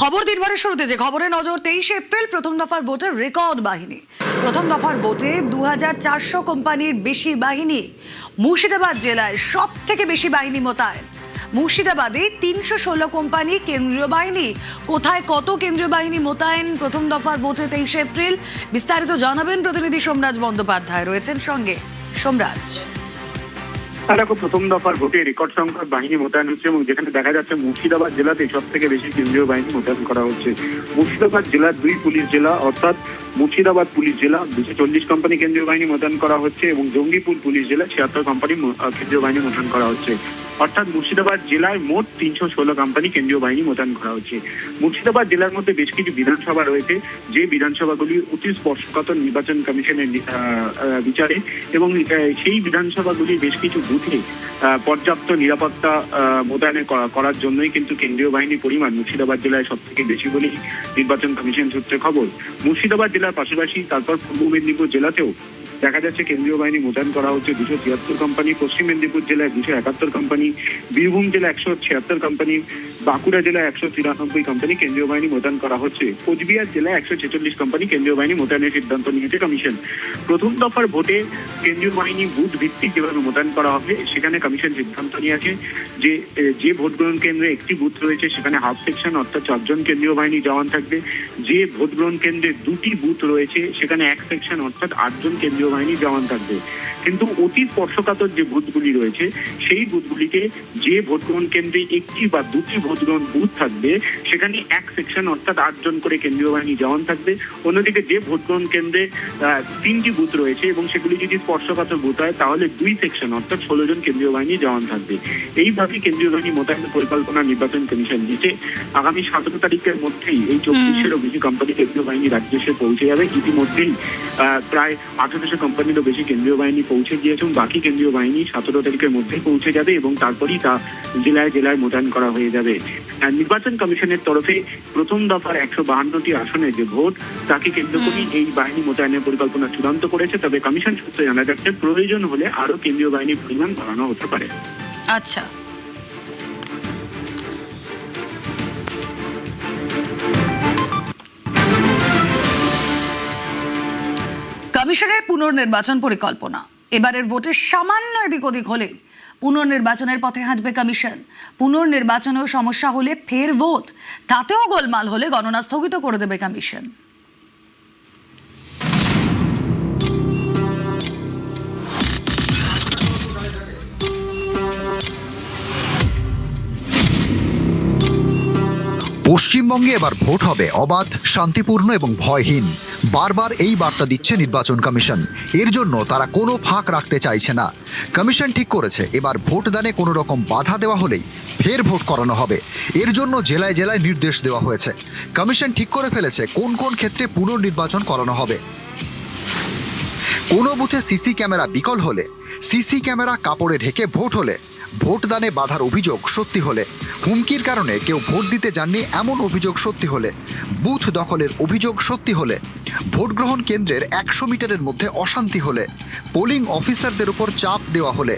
খবর দিনভরের শুরুতে যে খবরে নজর, 23 এপ্রিল প্রথম দফার ভোটের রেকর্ড বাহিনী। প্রথম দফার ভোটে 2400 কোম্পানির বেশি বাহিনী। মুর্শিদাবাদ জেলায় সব থেকে বেশি বাহিনী মোতায়েন। মুর্শিদাবাদে 316 কোম্পানি কেন্দ্রীয় বাহিনী। কোথায় কত কেন্দ্রীয় বাহিনী মোতায়েন প্রথম দফার ভোটে 23 এপ্রিল, বিস্তারিত জানাবেন প্রতিনিধি সোমরাজ বন্দ্যোপাধ্যায়। রয়েছেন সঙ্গে সোমরাজ। দেখো, প্রথম দফার ভোটে রেকর্ড সংখ্যক বাহিনী মোতায়েন হচ্ছে এবং যেখানে দেখা যাচ্ছে মুর্শিদাবাদ জেলাতে সব থেকে বেশি কেন্দ্রীয় বাহিনী মোতায়েন করা হচ্ছে। মুর্শিদাবাদ জেলার 2 পুলিশ জেলা অর্থাৎ মুর্শিদাবাদ পুলিশ জেলা 240 কোম্পানি কেন্দ্রীয় বাহিনী মোতায়েন করা হচ্ছে এবং জঙ্গিপুর পুলিশ জেলা 76 কোম্পানি কেন্দ্রীয় বাহিনী মোতায়েন করা হচ্ছে। অর্থাৎ মুর্শিদাবাদ জেলায় মোট 316 কোম্পানি কেন্দ্রীয় বাহিনী মোতায়েন করা হচ্ছে। মুর্শিদাবাদ জেলার মধ্যে বেশ কিছু বিধানসভা রয়েছে, যে বিধানসভাগুলি অতি স্পর্শকাতর নির্বাচন কমিশনের বিচারে, এবং সেই বিধানসভাগুলি বেশ কিছু বুথে পর্যাপ্ত নিরাপত্তা মোতায়েন করার জন্যই কিন্তু কেন্দ্রীয় বাহিনীর পরিমাণ মুর্শিদাবাদ জেলায় সব থেকে বেশি বলেই নির্বাচন কমিশন সূত্রে খবর। মুর্শিদাবাদ জেলার পাশাপাশি তারপর পূর্ব মেদিনীপুর জেলাতেও দেখা যাচ্ছে কেন্দ্রীয় বাহিনী মোতায়েন করা হচ্ছে 273 কোম্পানি, পশ্চিম মেদিনীপুর জেলায় 271 কোম্পানি, বীরভূম জেলায় 176 কোম্পানি, বাঁকুড়া জেলায় 193 কোম্পানি কেন্দ্রীয় বাহিনী মোতায়েন করা হচ্ছে, কোচবিহার জেলায় 146 কোম্পানি কেন্দ্রীয় বাহিনী মোতায়েনের সিদ্ধান্ত নিয়েছে কমিশন। প্রথম দফার ভোটে কেন্দ্রীয় বাহিনী বুথ ভিত্তিক যেভাবে মোতায়েন করা হবে সেখানে কমিশন সিদ্ধান্ত নিয়েছে যে ভোট গ্রহণ কেন্দ্রে একটি বুথ রয়েছে সেখানে হাফ সেকশন অর্থাৎ 4 জন কেন্দ্রীয় বাহিনী জওয়ান থাকবে। যে ভোট গ্রহণ কেন্দ্রে 2টি বুথ রয়েছে সেখানে 1 সেকশন অর্থাৎ 8 জন কেন্দ্রীয় বাহিনী জওয়ান থাকবে। কিন্তু অতি স্পর্শকাতর যে বুথগুলি রয়েছে সেই বুথগুলিতে যে ভোট গ্রহণ কেন্দ্রে 1টি বা 2টি ভোট গ্রহণ বুথ থাকবে সেখানে 1 সেকশন অর্থাৎ 8 জন করে কেন্দ্রীয় বাহিনী জওয়ান থাকবে। অন্যদিকে যে ভোট গ্রহণ কেন্দ্রে 3টি বুথ রয়েছে এবং সেগুলি যদি স্পর্শকাতর বুথ হয় তাহলে 2 সেকশন অর্থাৎ 16 জন কেন্দ্রীয় বাহিনী জওয়ান থাকবে। এইভাবে কেন্দ্রীয় বাহিনী মোতায়েনের পরিকল্পনা নির্বাচন কমিশন দিচ্ছে। আগামী 17 তারিখের মধ্যেই এই 2400-এরও বেশি কোম্পানি কেন্দ্রীয় বাহিনী রাজ্যে এসে পৌঁছে যাবে। ইতিমধ্যেই প্রায় 1800 কোম্পানিরও বেশি কেন্দ্রীয় বাহিনী পৌঁছে গিয়েছে এবং বাকি কেন্দ্রীয় বাহিনী 17 তারিখের মধ্যেই পৌঁছে যাবে এবং তারপরেই তা জেলায় জেলায় মোতায়েন করা হয়ে যাবে। নির্বাচন কমিশনের তরফে প্রথম দফার 152টি আসনে যে ভোট তাকে কেন্দ্র করে এই বাহিনী মোতায়েনের পরিকল্পনা চূড়ান্ত করেছে। তবে কমিশন সূত্রে জানা যাচ্ছে প্রয়োজন হলে আরো কেন্দ্রীয় বাহিনীর পরিমাণ বাড়ানো হতে পারে। আচ্ছা, কমিশনের পুনর্নির্বাচন পরিকল্পনা। এবারের ভোটে সামান্য এদিক ওদিক হলে পুনর্নির্বাচনের পথে হাঁটবে কমিশন। পুনর্নির্বাচনেও সমস্যা হলে ফের ভোট, তাতেও গোলমাল হলে গণনা স্থগিত করে দেবে কমিশন। পশ্চিমবঙ্গে এবার ভোট হবে অবাধ, শান্তিপূর্ণ এবং ভয়হীন। বারবার এই বার্তা দিচ্ছে নির্বাচন কমিশন। এর জন্য তারা কোনো ফাঁক রাখতে চাইছে না। কমিশন ঠিক করেছে এবার ভোটদানে কোনো রকম বাধা দেওয়া হলেই ফের ভোট করানো হবে। এর জন্য জেলায় জেলায় নির্দেশ দেওয়া হয়েছে। কমিশন ঠিক করে ফেলেছে কোন কোন ক্ষেত্রে পুনর্নির্বাচন করানো হবে। কোনো বুথে সিসি ক্যামেরা বিকল হলে, সিসি ক্যামেরা কাপড়ে ঢেকে ভোট হলে, ভোটদানে বাধার অভিযোগ সত্যি হলে, হুমকির কারণে কেউ ভোট দিতে যাননি এমন অভিযোগ সত্যি হলে, বুথ দখলের অভিযোগ সত্যি হলে, ভোট গ্রহণ কেন্দ্রের 100 মিটারের মধ্যে অশান্তি হলে, পোলিং অফিসারদের উপর চাপ দেওয়া হলে,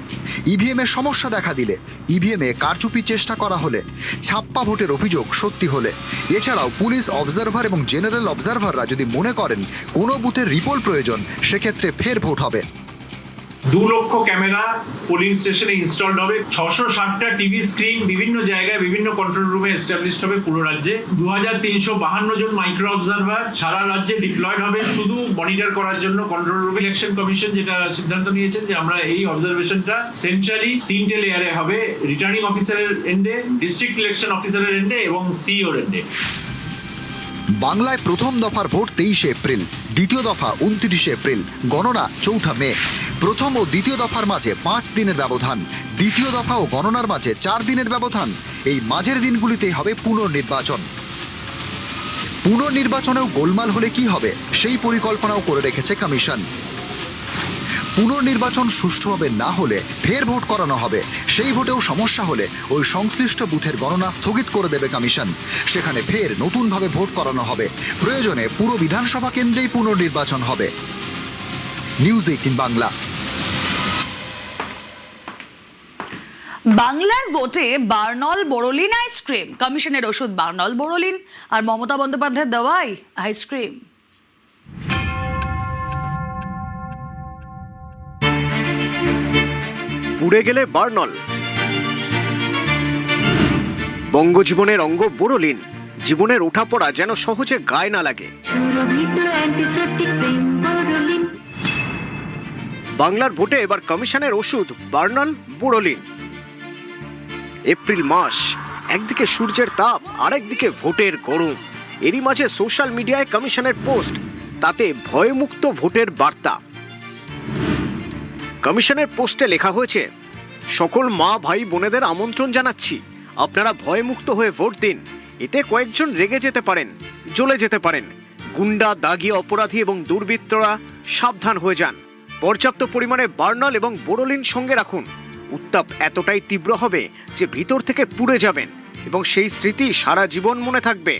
ইভিএমে সমস্যা দেখা দিলে, ইভিএমে কারচুপি চেষ্টা করা হলে, ছাপ্পা ভোটের অভিযোগ সত্যি হলে, এছাড়াও পুলিশ অবজারভার এবং জেনারেল অবজারভাররা যদি মনে করেন কোনো বুথের রিপোল প্রয়োজন সেক্ষেত্রে ফের ভোট হবে। 2 লক্ষ ক্যামেরা পোলিং স্টেশনে ইনস্টলড হবে, 660টা টিভি স্ক্রিন বিভিন্ন জায়গায় বিভিন্ন কন্ট্রোল রুমে এস্টাবলিশড হবে পুরো রাজ্যে, 2352 জন মাইক্রো অবজারভার সারা রাজ্যে ডিপ্লয়েড হবে শুধু মনিটর করার জন্য কন্ট্রোল রুম। ইলেকশন কমিশন যেটা সিদ্ধান্ত নিয়েছেন যে আমরা এই অবজারভেশনটা সেন্ট্রালি 3টে লেয়ারে হবে, রিটার্নিং অফিসারের এন্ডে, ডিস্ট্রিক্ট ইলেকশন অফিসারের এন্ডে এবং সিইওর এন্ডে। বাংলায় প্রথম দফার ভোট 23 এপ্রিল, দ্বিতীয় দফা 29 এপ্রিল, গণনা 4 মে। প্রথম ও দ্বিতীয় দফার মাঝে 5 দিনের ব্যবধান, দ্বিতীয় দফা ও গণনার মাঝে 4 দিনের ব্যবধান। এই মাঝের দিনগুলিতেই হবে পুনর্নির্বাচন। পুনর্নির্বাচনেও গোলমাল হলে কি হবে সেই পরিকল্পনাও করে রেখেছে কমিশন। পুনর্নির্বাচন সুষ্ঠুভাবে না হলে ফের ভোট করানো হবে। সেই ভোটেও সমস্যা হলে ওই সংশ্লিষ্ট বুথের গণনা স্থগিত করে দেবে কমিশন। সেখানে ফের নতুনভাবে ভোট করানো হবে। প্রয়োজনে পুরো বিধানসভা কেন্দ্রেই পুনর্নির্বাচন হবে। নিউজ 18 বাংলা। বাংলার ভোটে বার্নল বোরোলিন আইসক্রিম, কমিশনের ওষুধ বার্নল বোরোলিন আর মমতা বন্দ্যোপাধ্যায়ের দেওয়াই আইসক্রিম। পুড়ে গেলে বার্নল, বঙ্গজীবনের অঙ্গ বোরোলিন, জীবনের ওঠাপড়া যেন সহজে গায়ে না লাগে। বাংলার ভোটে এবার কমিশনের ওষুধ বার্নল বোরোলিন। এপ্রিল মাস, একদিকে সূর্যের তাপ, আরেকদিকে ভোটের গরম। এরই মাঝে সোশ্যাল মিডিয়ায় কমিশনের পোস্ট, তাতে ভয়মুক্ত ভোটের বার্তা। কমিশনের পোস্টে লেখা হয়েছে, সকল মা ভাই বোনেদের আমন্ত্রণ জানাচ্ছি, আপনারা ভয়মুক্ত হয়ে ভোট দিন। এতে কয়েকজন রেগে যেতে পারেন, জ্বলে যেতে পারেন। গুন্ডা, দাগি, অপরাধী এবং দুর্বৃত্তরা সাবধান হয়ে যান। পর্যাপ্ত পরিমাণে বার্নল এবং বোরোলিন সঙ্গে রাখুন। উত্তাপ এতটাই তীব্র হবে যে ভিতর থেকে পুড়ে যাবেন এবং সেই স্মৃতি সারা জীবন মনে থাকবে।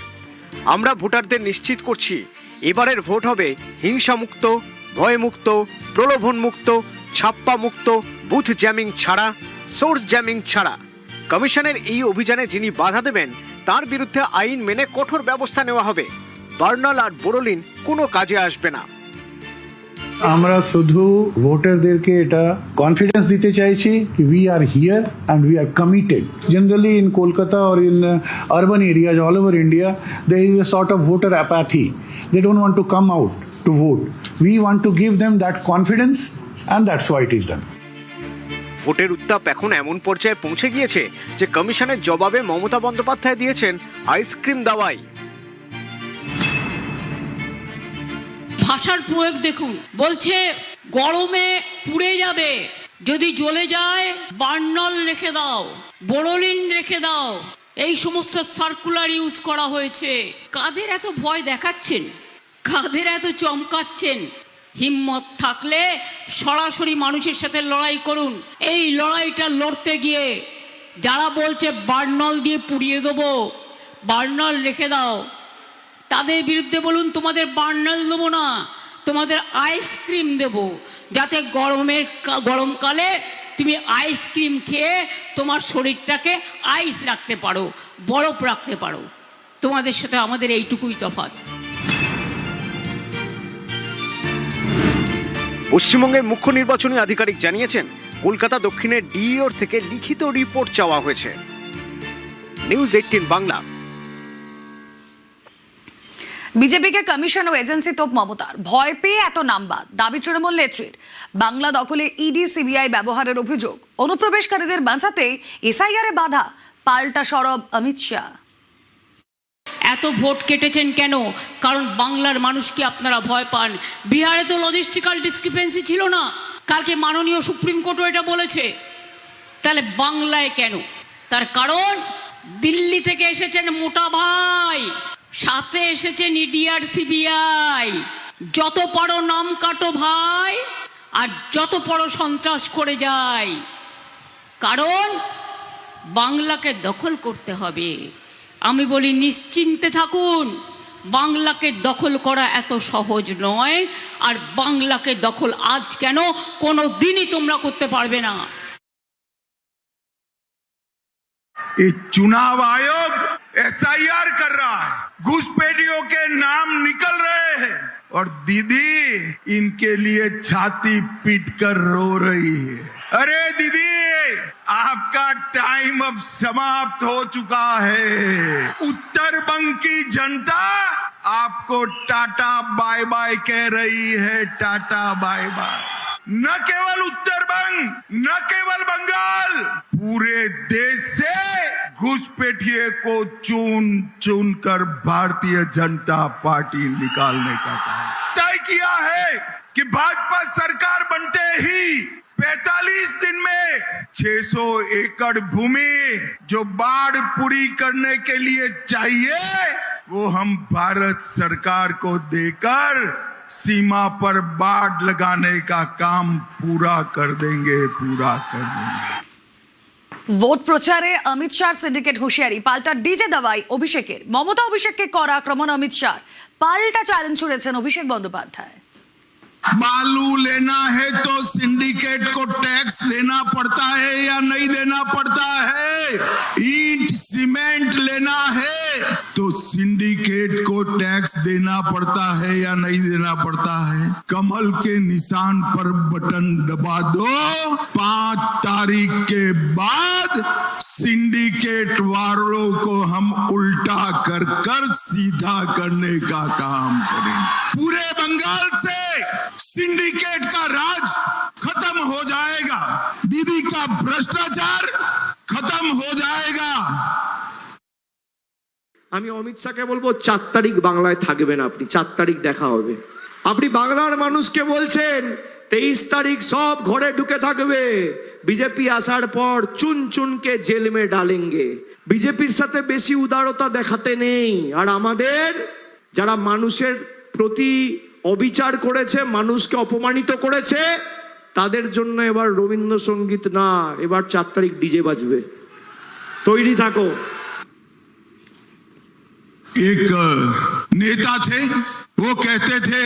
আমরা ভোটারদের নিশ্চিত করছি, এবারের ভোট হবে হিংসামুক্ত, ভয়মুক্ত, প্রলোভনমুক্ত, ছাপ্পা মুক্ত, বুথ জ্যামিং ছাড়া, সোর্স জ্যামিং ছাড়া। কমিশনের এই অভিযানে যিনি বাধা দেবেন তার বিরুদ্ধে আইন মেনে কঠোর ব্যবস্থা নেওয়া হবে। বার্নল আর বোরোলিন কোনো কাজে আসবে না। আমরা শুধু ভোটারদেরকে এটা কনফিডেন্স দিতে চাইছি কি we are here and we are committed. Generally in Kolkata or in urban areas all over India there is a sort of voter apathy. They don't want to come out to vote. We want to give them that confidence and that's why it is done. ভোটের উত্তাপ এখন এমন পর্যায়ে পৌঁছে গিয়েছে যে কমিশনের জবাবে মমতা বন্দ্যোপাধ্যায় দিয়েছেন আইসক্রিম দাওয়াই। ভাষার প্রয়োগ দেখুন, বলছে গরমে পুড়ে যাবে, যদি জ্বলে যায় বার্নল রেখে দাও, বোরোলিন রেখে দাও। এই সমস্ত সার্কুলার ইউজ করা হয়েছে। কাদের এত ভয় দেখাচ্ছেন, কাদের এত চমকাচ্ছেন? হিম্মত থাকলে সরাসরি মানুষের সাথে লড়াই করুন। এই লড়াইটা লড়তে গিয়ে যারা বলছে বার্নল দিয়ে পুড়িয়ে দেবো, বার্নল রেখে দাও, তাদের বিরুদ্ধে বলুন তোমাদের বার্নল দেবো না, তোমাদের আইসক্রিম দেব, যাতে গরমকালে তুমি আইসক্রিম খেয়ে তোমার শরীরটাকে আইস রাখতে পারো, বরফ রাখতে পারো। তোমাদের সাথে আমাদের এইটুকুই তফাৎ। পশ্চিমবঙ্গের মুখ্য নির্বাচনী আধিকারিক জানিয়েছেন, কলকাতা দক্ষিণের ডিইওর থেকে লিখিত রিপোর্ট চাওয়া হয়েছে। নিউজ 18 বাংলা। বিজেপিকে কমিশন ও এজেন্সি তোপ মমতার, ভয় পেয়ে এত নামবাদ, দাবি তৃণমূল নেত্রীর। বাংলা দখলে ইডি সিবিআই ব্যবহারের অভিযোগ, অনুপ্রবেশকারীদের বাঁচাতে এসআইআরে বাধা, পাল্টা সরব অমিত শাহ। এত ভোট কেটেছেন কেন? কারণ বাংলার মানুষকে আপনারা ভয় পান। বিহারে তো লজিস্টিক্যাল ডিসক্রিপেন্সি ছিল না, কালকে মাননীয় সুপ্রিম কোর্টও এটা বলেছে। তাহলে বাংলায় কেন? তার কারণ দিল্লি থেকে এসেছেন মোটা ভাই, সাথে এসেছেন ইডি আর সিবিআই। যত পারো নাম কাটো ভাই, আর যত পারো সন্ত্রাস করে যায়। কারণ বাংলাকে দখল করতে হবে। আমি বলি নিশ্চিন্তে থাকুন, বাংলাকে দখল করা এত সহজ নয়। আর বাংলাকে দখল আজ কেন, কোনো দিনই তোমরা করতে পারবে না। ये चुनाव आयोग एसआईआर कर रहा है, घुसपैठियों के नाम निकल रहे हैं और दीदी इनके लिए छाती पीट कर रो रही है। अरे दीदी, आपका टाइम अब समाप्त हो चुका है। उत्तर बंग की जनता आपको टाटा बाय बाय कह रही है, टाटा बाय बाय। न केवल उत्तर बंग, न केवल बंगाल, पूरे देश से घुसपैठिए को चुन चुन कर भारतीय जनता पार्टी निकालने का काम तय किया है कि भाजपा सरकार बनते ही 45 दिन में 600 एकड़ भूमि जो बाढ़ पूरी करने के लिए चाहिए, वो हम भारत सरकार को देकर सीमा पर बाढ़ लगाने का काम पूरा कर देंगे, पूरा कर देंगे। ভোট প্রচারে অমিত শাহ সিন্ডিকেট হুঁশিয়ারি, পাল্টা ডিজে দাওয়াই অভিষেকের। মমতা অভিষেককে করা আক্রমণ অমিত শাহ, পাল্টা চ্যালেঞ্জ ছুড়েছেন অভিষেক বন্দ্যোপাধ্যায়। बालू लेना है तो सिंडिकेट को टैक्स देना पड़ता है या नहीं देना पड़ता है? ईंट सीमेंट लेना है तो सिंडिकेट को टैक्स देना पड़ता है या नहीं देना पड़ता है? कमल के निशान पर बटन दबा दो, 5 तारीख के बाद सिंडिकेट वालों को हम उल्टा कर सीधा करने का काम करेंगे। पूरे बंगाल से सिंडिकेट का राज खत्म हो जाएगा, दीदी का भ्रष्टाचार खत्म हो जाएगा। আমি অমিত শাহকে বলবো 4 তারিখ বাংলায় থাকবেন আপনি, 4 তারিখ দেখা হবে। আপনি বাংলার মানুষকে বলছেন 23 তারিখ সব ঘরে ঢুকে থাকবে, বিজেপি আসার পর চুন চুনকে জেল মে ডালেঙ্গে। বিজেপির সাথে বেশি উদারতা দেখাতে নেই। আর আমাদের যারা মানুষের প্রতি অবিচার করেছে, মানুষকে অপমানিত করেছে, তাদের জন্য এবার রবীন্দ্রসঙ্গীত না, এবার 4 তারিখ ডিজে বাজবে। তৈরি থাকো। एक नेता थे, वो कहते थे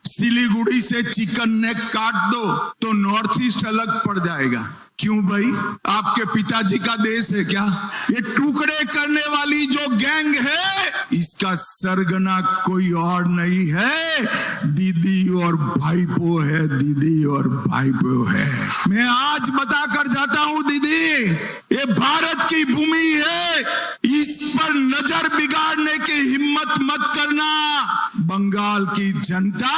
सिलीगुड़ी से चिकन नेक काट दो तो नॉर्थ ईस्ट अलग पड़ जाएगा। क्यों भाई, आपके पिताजी का देश है क्या? ये टुकड़े करने वाली जो गैंग है, इसका सरगना कोई और नहीं है, दीदी और भाईपो है, दीदी और भाईपो है। मैं आज बता कर जाता हूं दीदी, ये भारत की भूमि है, इस पर नजर बिगाड़ने की हिम्मत मत करना। बंगाल की जनता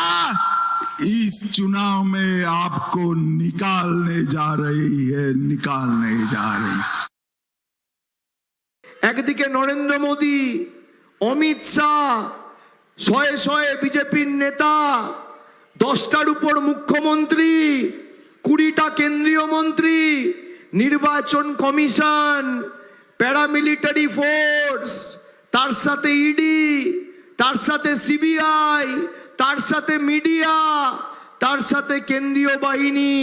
इस चुनाव में आपको निकालने जा रही है, निकालने जा रही। একদিকে নরেন্দ্র মোদী, অমিত শাহ, শয়ে শয়ে বিজেপির নেতা, 10টার উপর মুখ্যমন্ত্রী, 20টা কেন্দ্রীয় মন্ত্রী, নির্বাচন কমিশন, প্যারামিলিটারি ফোর্স, তার সাথে ইডি, তার সাথে সিবিআই, তার সাথে মিডিয়া, তার সাথে কেন্দ্রীয় বাহিনী,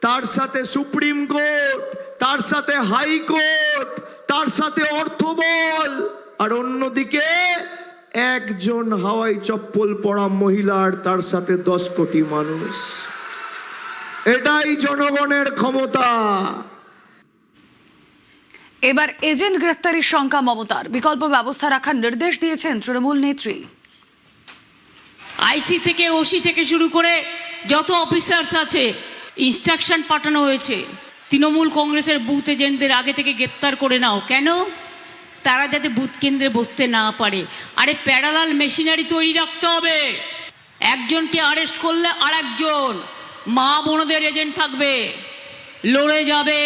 তার সাথে সুপ্রিম কোর্ট, তার সাথে হাইকোর্ট, তার সাথে অর্থবল, আর অন্যদিকে একজন হাওয়াই চপ্পল পরা মহিলার তার সাথে 10 কোটি মানুষ। এটাই জনগণের ক্ষমতা। এবার এজেন্ট গ্রেফতারির শঙ্কা মমতার, বিকল্প ব্যবস্থা রাখার নির্দেশ দিয়েছেন তৃণমূল নেত্রী। আইসি থেকে, ওসি থেকে শুরু করে যত অফিসার্স আছে ইনস্ট্রাকশন পাঠানো হয়েছে, তৃণমূল কংগ্রেসের বুথ এজেন্টদের আগে থেকে গ্রেপ্তার করে নাও। কেন? তারা যাতে বুথ কেন্দ্রে বসতে না পারে। আরে প্যারালাল মেশিনারি তৈরি রাখতে হবে, একজনকে আরেস্ট করলে আর একজন মা বোনদের এজেন্ট থাকবে, লড়ে যাবে।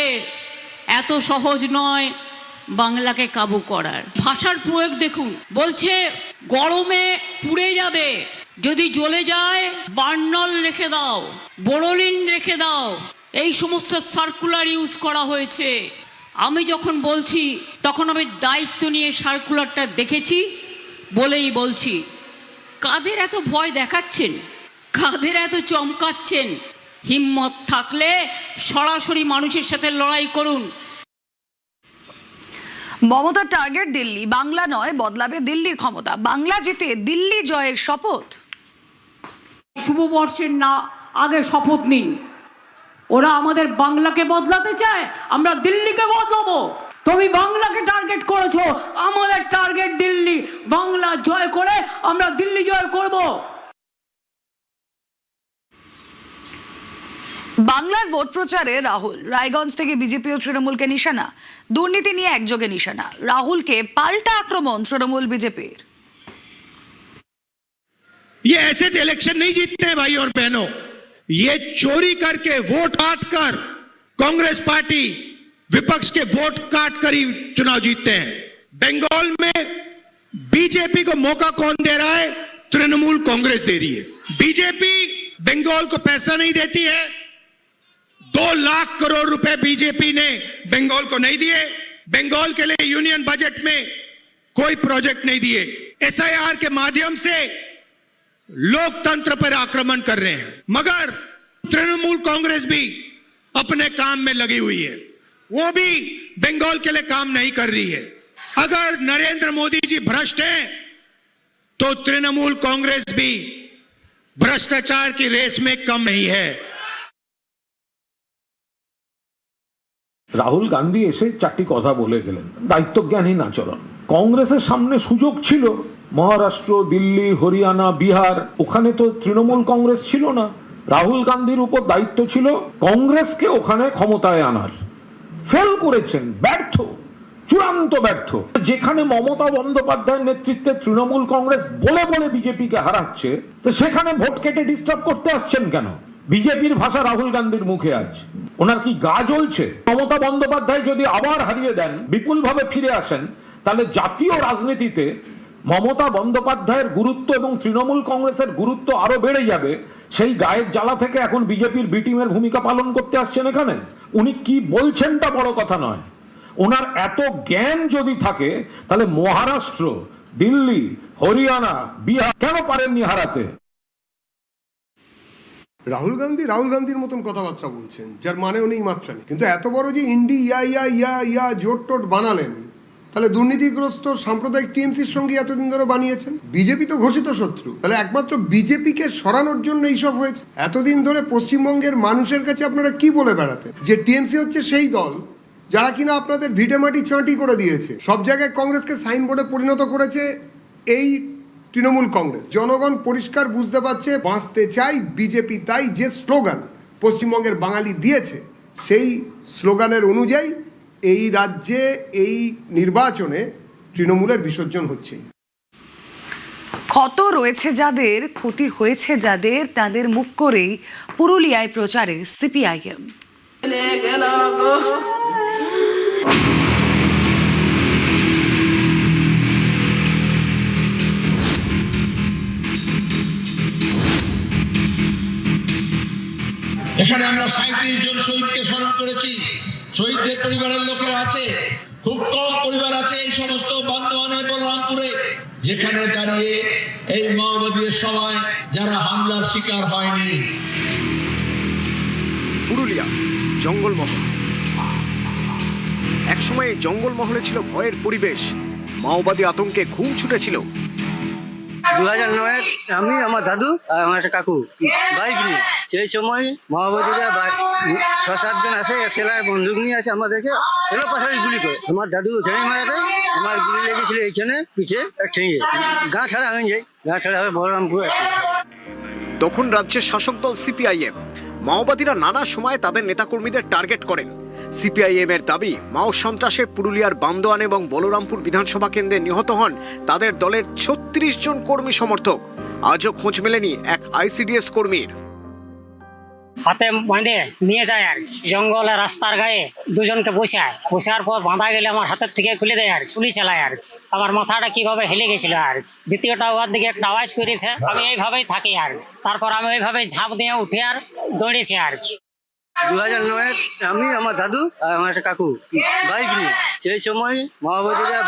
এত সহজ নয় বাংলাকে কাবু করার। ভাষার প্রয়োগ দেখুন, বলছে গরমে পুড়ে যাবে, যদি জ্বলে যায় বার্নল রেখে দাও, বোরোলিন রেখে দাও, এই সমস্ত সার্কুলার ইউজ করা হয়েছে। আমি যখন বলছি তখন আমি দায়িত্ব নিয়ে সার্কুলারটা দেখেছি বলেই বলছি। কাদের এত ভয় দেখাচ্ছেন, কাদের এত চমকাচ্ছেন? হিম্মত থাকলে সরাসরি মানুষের সাথে লড়াই করুন। মমতার টার্গেট দিল্লি, বাংলা নয়, বদলাবে দিল্লির ক্ষমতা, বাংলা জিতে দিল্লি জয়ের শপথ। শুভবর্ষের না আগে শপথ নিন। ওরা আমাদের বাংলাকে বদলাতে চায়, আমরা দিল্লিকে বদলাবো। তুমি বাংলাকে টার্গেট করেছো, আমাদের টার্গেট দিল্লি। বাংলা জয় করে আমরা দিল্লি জয় করব। বাংলার ভোট প্রচারে রাহুল, রায়গঞ্জ থেকে বিজেপি ও তৃণমূলকে নিশানা, দুর্নীতি নিয়ে একযোগে নিশানা, রাহুলকে পাল্টা আক্রমণ তৃণমূল বিজেপির। ये ऐसे इलेक्शन नहीं जीतते हैं भाई और बहनों, ये चोरी करके वोट काट कर कांग्रेस पार्टी विपक्ष के वोट काट कर ही चुनाव जीतते हैं। बंगाल में बीजेपी को मौका कौन दे रहा है? तृणमूल कांग्रेस दे रही है। बीजेपी बंगाल को पैसा नहीं देती है, 2 लाख करोड़ रुपए बीजेपी ने बंगाल को नहीं दिए, बंगाल के लिए यूनियन बजट में कोई प्रोजेक्ट नहीं दिए, एसआईआर के माध्यम से लोकतंत्र पर आक्रमण कर रहे हैं। मगर तृणमूल कांग्रेस भी अपने काम में लगी हुई है, वो भी बंगाल के लिए काम नहीं कर रही है। अगर नरेंद्र मोदी जी भ्रष्ट हैं तो तृणमूल कांग्रेस भी भ्रष्टाचार की रेस में कम नहीं है। রাহুল গান্ধী এসে চারটি কথা বলে গেলেন, দায়িত্বজ্ঞানহীন আচরণ। কংগ্রেসের সামনে সুযোগ ছিল, মহারাষ্ট্র, দিল্লি, হরিয়ানা, বিহার, ওখানে তো তৃণমূল কংগ্রেস ছিল না। রাহুল গান্ধীর উপর দায়িত্ব ছিল কংগ্রেসকে ওখানে ক্ষমতায় আনার। ফেল করেছেন, ব্যর্থ, চূড়ান্ত ব্যর্থ। যেখানে মমতা বন্দ্যোপাধ্যায়ের নেতৃত্বে তৃণমূল কংগ্রেস বলে বলে বিজেপিকে হারাচ্ছে, তো সেখানে ভোট কেটে ডিস্টার্ব করতে আসছেন কেন? বিজেপির ভাষা রাহুল গান্ধীর মুখে আজ। ওনার কি গা জ্বলছে? মমতা বন্দ্যোপাধ্যায় যদি আবার হারিয়ে দেন, বিপুলভাবে ফিরে আসেন, তাহলে জাতীয় রাজনীতিতে মমতা বন্দ্যোপাধ্যায়ের গুরুত্ব এবং তৃণমূল কংগ্রেসের গুরুত্ব আরো বেড়ে যাবে। সেই গায়ের জ্বালা থেকে এখন বিজেপির বি টিমের ভূমিকা পালন করতে আসছেন এখানে। উনি কি বলছেনটা বড় কথা নয়, ওনার এত জ্ঞান যদি থাকে তাহলে মহারাষ্ট্র, দিল্লি, হরিয়ানা, বিহার কেন পারেননি হারাতে? রাহুল গান্ধীর মতন কথাবার্তা বলছেন, যার মানেও নেই, মাত্রা নেই। কিন্তু এত বড় যে ইন্ডি ইয়া জোট টোট বানালেন, তাহলে দুর্নীতিগ্রস্ত সাম্প্রদায়িক টিএমসির সঙ্গে এতদিন ধরে বানিয়েছেন। বিজেপি তো ঘোষিত শত্রু, তাহলে একমাত্র বিজেপিকে সরানোর জন্য এইসব হয়েছে। এতদিন ধরে পশ্চিমবঙ্গের মানুষের কাছে আপনারা কি বলে বেড়াতেন? যে টিএমসি হচ্ছে সেই দল যারা কিনা আপনাদের ভিটেমাটি ছাঁটি করে দিয়েছে, সব জায়গায় কংগ্রেসকে সাইনবোর্ডে পরিণত করেছে এই তৃণমূল কংগ্রেস। জনগণ পরিষ্কার বুঝতে পারছে, বাঁচতে চাই বিজেপি, তাই যে স্লোগান পশ্চিমবঙ্গের বাঙালি দিয়েছে, সেই স্লোগানের অনুযায়ী এই রাজ্যে এই নির্বাচনে তৃণমূলের বিসর্জন হচ্ছে। ক্ষত রয়েছে যাদের, ক্ষতি হয়েছে যাদের, তাদের মুখ করেই পুরুলিয়ায় প্রচারে সিপিআইএম। এখানে আমরা 37 জন শহীদকে স্মরণ করেছি। শহীদদের পরিবারের লোকেরা আছে, খুব কম পরিবার আছে এই সমস্ত বান্দোয়ানে, বলরামপুরে, যেখানে দাঁড়িয়ে এই মাওবাদীদের সময় যারা হামলার শিকার হয়নি। পুরুলিয়া জঙ্গলমহল। একসময় এই জঙ্গলমহলে ছিল ভয়ের পরিবেশ, মাওবাদী আতঙ্কে ঘুম ছুটেছিল। 2009 আমি, আমার দাদু আর আমার একটা কাকু বাইক নিয়ে, সেই সময় মাওবাদীরা 6-7 জন আসে, সেলার বন্দুক নিয়ে আসে, আমাদেরকে এলো পাশাপাশি গুলি করে। আমার দাদু ওখানেই মারা যায়, আমার গুলি লেগেছিল এইখানে পিঠে ঠেঙে, গা ছাড়া হয়ে যায়, গা ছাড়া হয়ে বলরামপুর আছে। তখন রাজ্যের শাসক দল সিপিআইএম। মাওবাদীরা নানা সময় তাদের নেতাকর্মীদের টার্গেট করেন। সিপিআইএম এর দাবি, মাও সন্ত্রাসে পুরুলিয়ার বান্দোয়ান এবং বলরামপুর বিধানসভা কেন্দ্রে নিহত হন তাদের দলের 36 জন কর্মী সমর্থক। আজও খোঁজ মেলেনি এক আইসিডিএস কর্মীর। হাতে বাঁধে নিয়ে যায় আর জঙ্গলে রাস্তার গায়ে দুজনকে বসার পর বাঁধা গেলে আমার হাতের থেকে খুলে দেয় আর গুলি চালায় আর আমার মাথাটা কিভাবে হেলে গেছিল আর দ্বিতীয়টা ওর দিকে একটা আওয়াজ করেছে, আমি এইভাবেই থাকি আর তারপর আমি এইভাবে ঝাঁপ দিয়ে উঠে আর দৌড়েছি আর 2009 আমি, আমার দাদু আর আমার একটা কাকু বাইক নিয়ে, সেই সময় মাওবাদীরা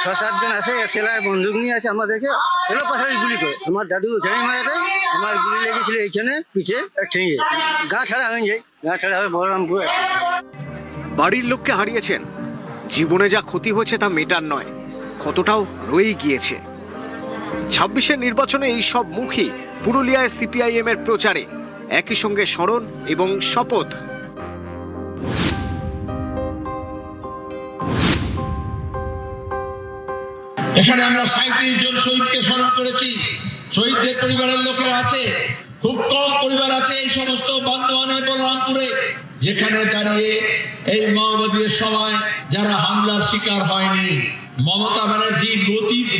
6-7 জন আসে, সেলার বন্দুক নিয়ে আসে, আমাদেরকে এলো পাশাপাশি গুলি করে। আমার দাদু ওখানেই মারা যায়, আমার গুলি লেগেছিল এইখানে পিঠে ঠেঙে, গা ছাড়া হয়ে যায়, গা ছাড়া হয়ে বলরামপুর আছে। বাড়ির লোককে হারিয়েছেন, জীবনে যা ক্ষতি হয়েছে তা মেটার নয়, ক্ষতটাও রয়ে গিয়েছে। 26-এর নির্বাচনে এই সব মুখী পুরুলিয়ায় সিপিআইএম এর প্রচারে, একই সঙ্গে স্মরণ এবং শপথ। এখানে আমরা 37 জন শহীদকে স্মরণ করেছি। শহীদদের পরিবারের লোকেরা আছে, খুব কম পরিবার আছে এই সমস্ত বান্দোয়ানে, বলরামপুরে, যেখানে দাঁড়িয়ে এই মাওবাদীদের সময় যারা হামলার শিকার হয়নি। মমতা ব্যানার্জির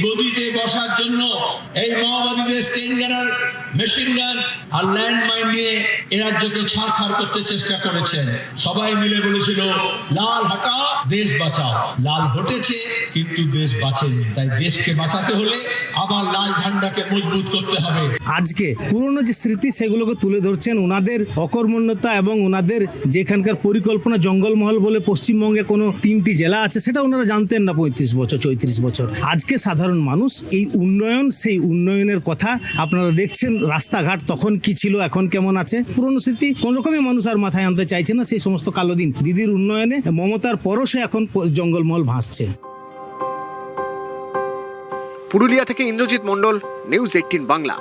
গদিতে বসার জন্য এই মাওবাদীদের স্টেন গানার, মেশিন গান আর ল্যান্ড মাইন নিয়ে এ রাজ্যকে ছাড়খাড় করতে চেষ্টা করেছেন। সবাই মিলে বলেছিল লাল হটাও দেশ বাঁচাও। লাল হটেছে কিন্তু দেশ বাঁচেনি, তাই দেশকে বাঁচাতে হলে আবার লাল ঝান্ডাকে মজবুত করতে হবে। আজকে পুরনো যে স্মৃতি সেগুলোকে তুলে ধরছেন, ওনাদের অকর্মণ্যতা এবং ওনাদের যেখানকার পরিকল্পনা। জঙ্গলমহল বলে পশ্চিমবঙ্গে কোনো 3টি জেলা আছে, সেটা ওনারা জানতেন না 35 বছর 34 বছর। আজকে সাধারণ মানুষ এই উন্নয়ন, সেই উন্নয়নের কথা আপনারা দেখছেন। রাস্তাঘাট তখন কি ছিল, এখন কেমন আছে, পুরনো স্মৃতি কোন রকমই মানুষ আর মাথায় আনতে চাইছে না। সেই সমস্ত কালো দিন, দিদির উন্নয়নে মমতার পরশে এখন জঙ্গলমহল ভাসছে। পুরুলিয়া থেকে ইন্দ্রজিৎ মণ্ডল, নিউজ 18 বাংলা।